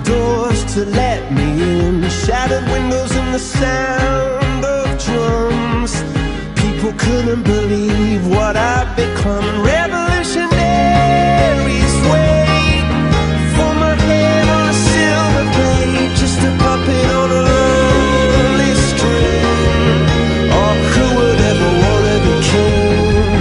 doors to let me in, shattered windows and the sound of drums. People couldn't believe what I'd become. Revolutionaries wait for my head on a silver plate, just a puppet on a lonely string. Oh, who would ever wanna be king?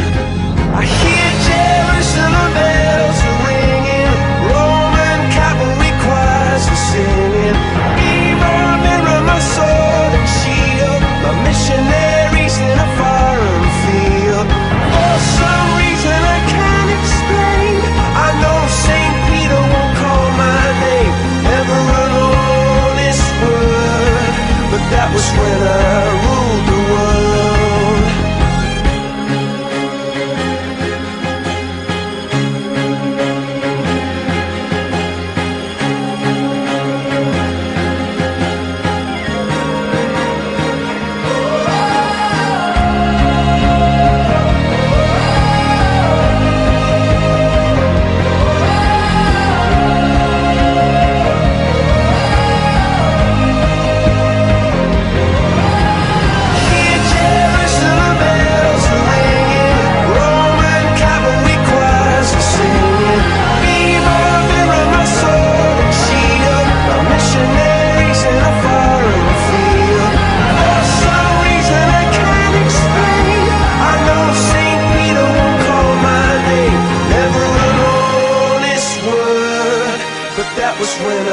I hear Jerusalem bells are ringing, Roman cavalry choirs are singing. Be my mirror, my sword and shield, my missionaries in a foreign field. For some reason I can't explain, I know St. Peter won't call my name, never an honest word, but that was when I ruled the world. Hear Jerusalem bells are ringing, Roman cavalry choirs are singing. Be my mirror, my sword and shield, my missionaries in a foreign field. For some reason I can't explain, I know St. Peter won't call my name, never an honest word, but that was when